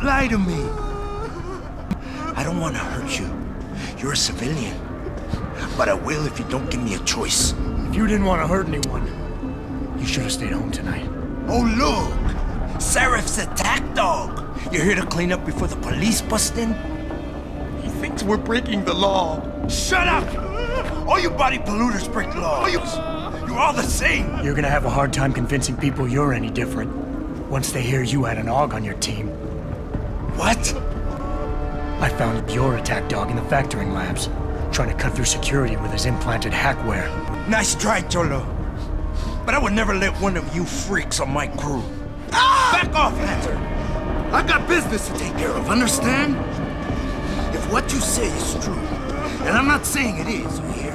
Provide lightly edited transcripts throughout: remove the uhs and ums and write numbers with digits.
lie to me. I don't want to hurt you. You're a civilian. But I will if you don't give me a choice. If you didn't want to hurt anyone, you should have stayed home tonight. Oh, look! Serif's attack dog! You're here to clean up before the police bust in? He thinks we're breaking the law. Shut up! All you body polluters break laws. You're all the same. You're gonna have a hard time convincing people you're any different once they hear you had an AUG on your team. What? I found your attack dog in the factoring labs, trying to cut through security with his implanted hackware. Nice try, Cholo. But I would never let one of you freaks on my crew. Ah! Back off, Hunter! I got business to take care of, understand? If what you say is true, and I'm not saying it is, you hear?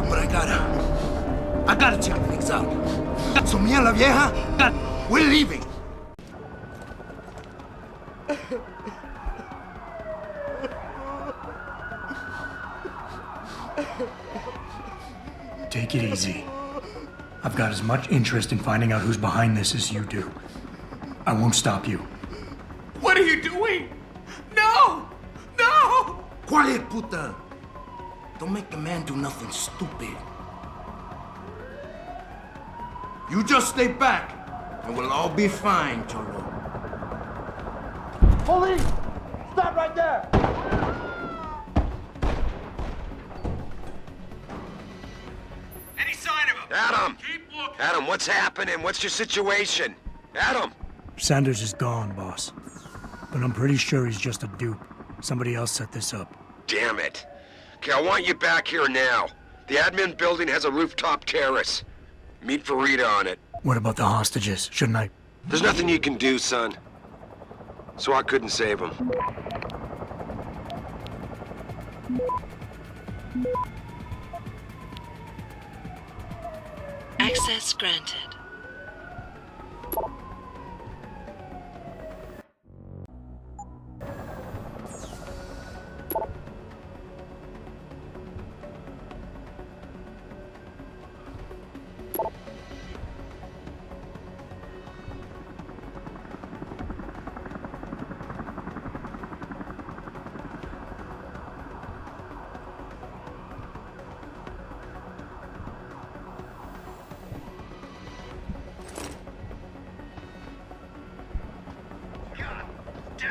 But I gotta check things out. So me and la vieja, we're leaving. Take it easy. I've got as much interest in finding out who's behind this as you do. I won't stop you. What are you doing? No! No! Quiet, puta! Don't make the man do nothing stupid. You just stay back, and we'll all be fine, Cholo. Police! Stop right there! Any sign of him? Adam! Keep looking. Adam, what's happening? What's your situation? Adam! Sanders is gone, boss. But I'm pretty sure he's just a dupe. Somebody else set this up. Damn it. Okay, I want you back here now. The admin building has a rooftop terrace. Meet Farida on it. What about the hostages? Shouldn't I? There's nothing you can do, son. So I couldn't save them. Access granted.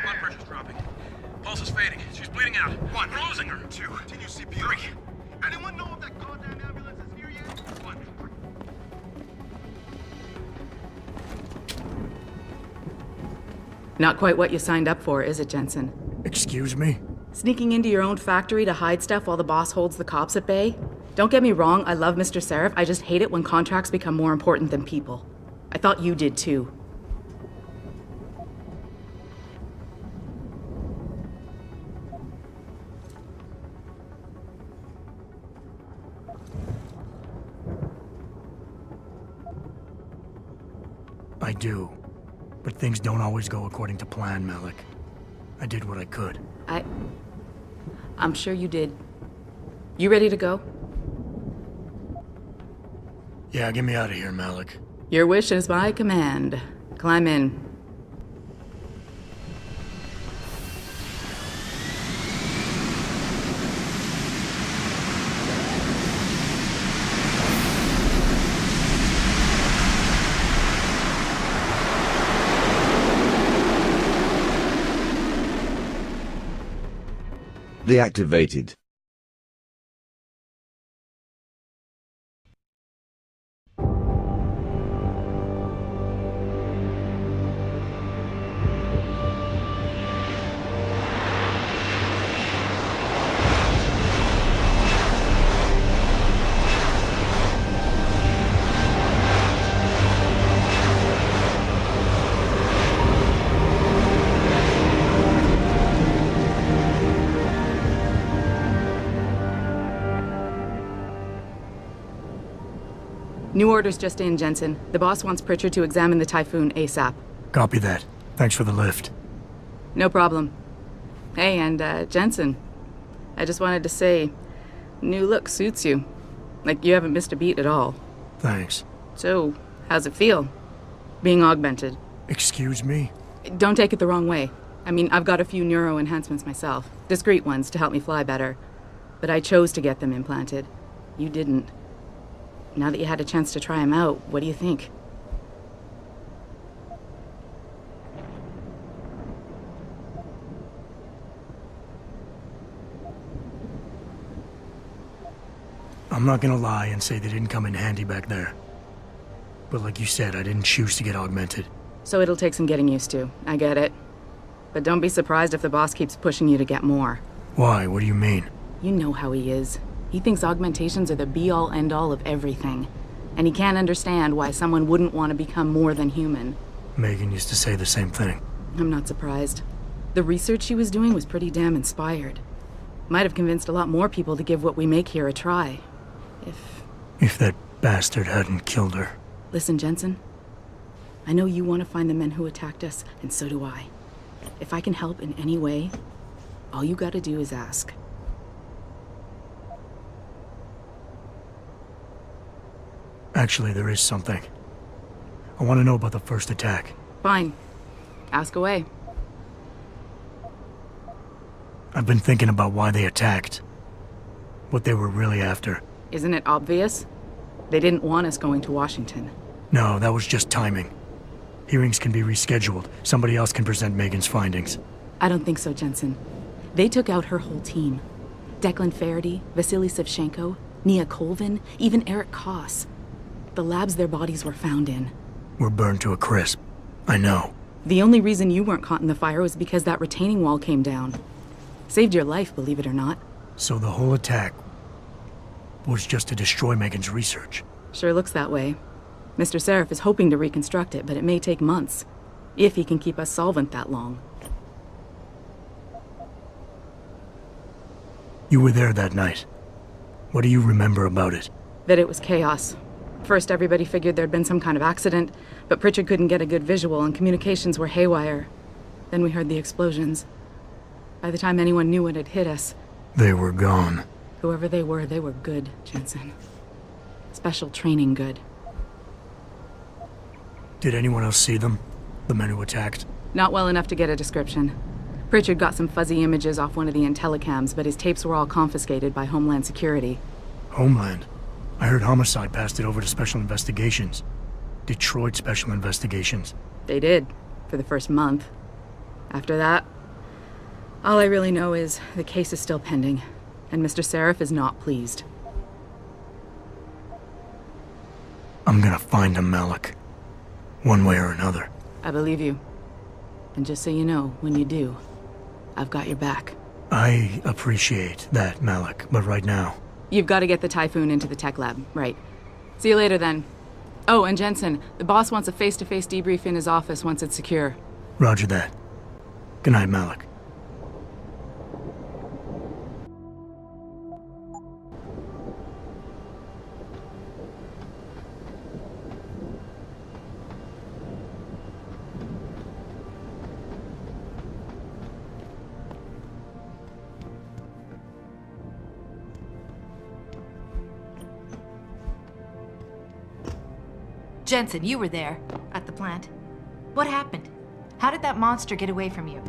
Blood pressure's dropping. Pulse is fading. She's bleeding out. 1. We're losing her. 2. Continue CPR. 3. Anyone know if that goddamn ambulance is here yet? 1. Not quite what you signed up for, is it, Jensen? Excuse me? Sneaking into your own factory to hide stuff while the boss holds the cops at bay? Don't get me wrong, I love Mr. Serif. I just hate it when contracts become more important than people. I thought you did too. I do. But things don't always go according to plan, Malik. I did what I could. I'm sure you did. You ready to go? Yeah, get me out of here, Malik. Your wish is my command. Climb in. Deactivated. New orders just in, Jensen. The boss wants Pritchard to examine the Typhoon ASAP. Copy that. Thanks for the lift. No problem. Hey, and Jensen, I just wanted to say, new look suits you. Like you haven't missed a beat at all. Thanks. So, how's it feel? Being augmented? Excuse me? Don't take it the wrong way. I mean, I've got a few neuro enhancements myself. Discreet ones to help me fly better. But I chose to get them implanted. You didn't. Now that you had a chance to try them out, what do you think? I'm not gonna lie and say they didn't come in handy back there. But like you said, I didn't choose to get augmented. So it'll take some getting used to. I get it. But don't be surprised if the boss keeps pushing you to get more. Why? What do you mean? You know how he is. He thinks augmentations are the be-all, end-all of everything. And he can't understand why someone wouldn't want to become more than human. Megan used to say the same thing. I'm not surprised. The research she was doing was pretty damn inspired. Might have convinced a lot more people to give what we make here a try. If that bastard hadn't killed her. Listen, Jensen. I know you want to find the men who attacked us, and so do I. If I can help in any way, all you gotta do is ask. Actually, there is something. I want to know about the first attack. Fine. Ask away. I've been thinking about why they attacked. What they were really after. Isn't it obvious? They didn't want us going to Washington. No, that was just timing. Hearings can be rescheduled. Somebody else can present Megan's findings. I don't think so, Jensen. They took out her whole team. Declan Faraday, Vasily Savchenko, Nia Colvin, even Eric Koss. The labs their bodies were found in. Were burned to a crisp. I know. The only reason you weren't caught in the fire was because that retaining wall came down. Saved your life, believe it or not. So the whole attack was just to destroy Megan's research. Sure looks that way. Mr. Seraph is hoping to reconstruct it, but it may take months. If he can keep us solvent that long. You were there that night. What do you remember about it? That it was chaos. First, everybody figured there'd been some kind of accident, but Pritchard couldn't get a good visual and communications were haywire. Then we heard the explosions. By the time anyone knew what had hit us... They were gone. Whoever they were good, Jensen. Special training good. Did anyone else see them? The men who attacked? Not well enough to get a description. Pritchard got some fuzzy images off one of the Intellicams, but his tapes were all confiscated by Homeland Security. Homeland? I heard Homicide passed it over to Special Investigations. Detroit Special Investigations. They did, for the first month. After that, all I really know is the case is still pending, and Mr. Seraph is not pleased. I'm gonna find him, Malik. One way or another. I believe you. And just so you know, when you do, I've got your back. I appreciate that, Malik, but right now... You've got to get the Typhoon into the tech lab, right. See you later, then. Oh, and Jensen, the boss wants a face-to-face debrief in his office once it's secure. Roger that. Good night, Malik. Jensen, you were there, at the plant. What happened? How did that monster get away from you?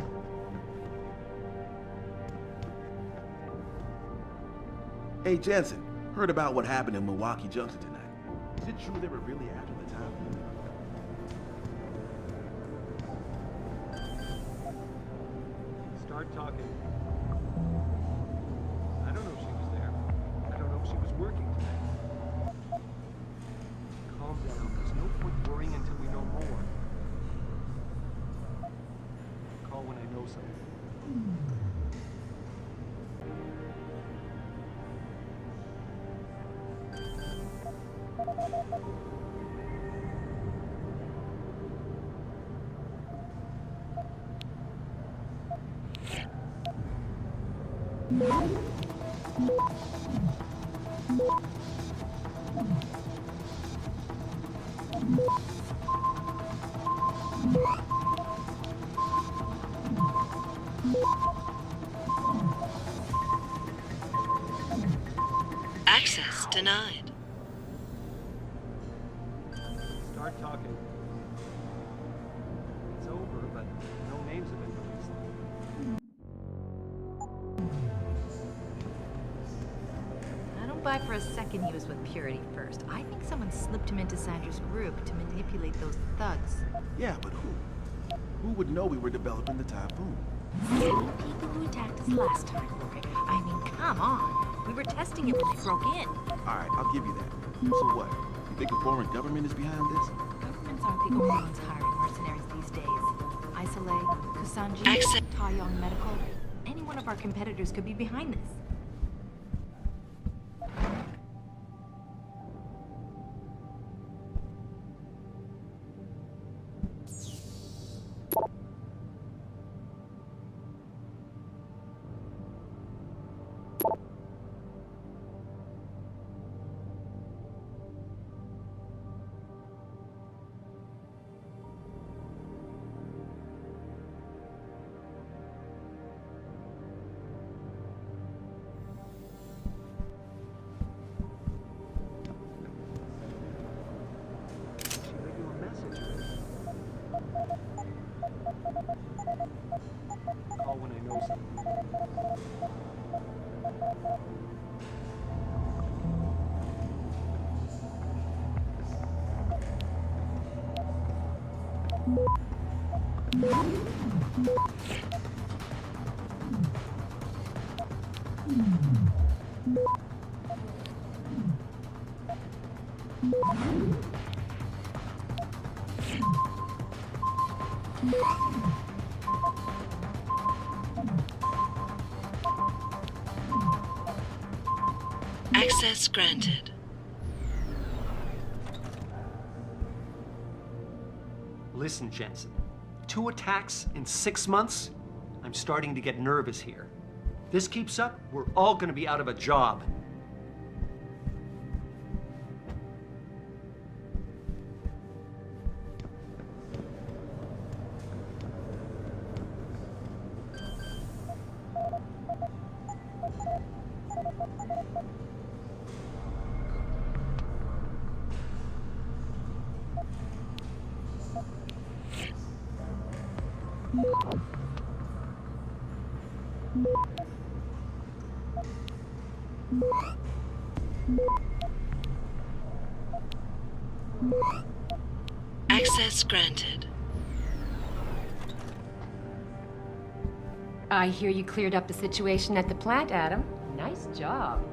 Hey, Jensen, heard about what happened in Milwaukee Junction tonight. Is it true they were really after the town? Start talking. I don't know if she was there. I don't know if she was working tonight. Calm down. There's no point worrying until we know more. Call when I know something. Access denied. Start talking. It's over, but no names have been released. don't buy for a second he was with Purity first. I think someone slipped him into Sandra's group to manipulate those thugs. Yeah, but who? Who would know we were developing the Typhoon? Same people who attacked us last time, Rory. I mean, come on. We were testing it when they broke in. Alright, I'll give you that. So what? You think a foreign government is behind this? Governments aren't the only ones hiring mercenaries these days. Isolate, Kusanji, Access. Taeyong Medical. Any one of our competitors could be behind this. She leave you a message. Call when I know something. Access granted. Listen, Jensen. 2 attacks in 6 months? I'm starting to get nervous here. This keeps up, we're all gonna be out of a job. Access granted. I hear you cleared up the situation at the plant, Adam. Nice job.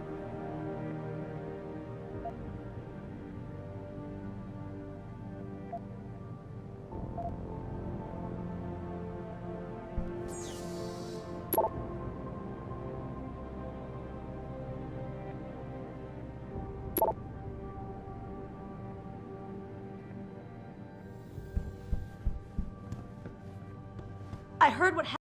I heard what happened.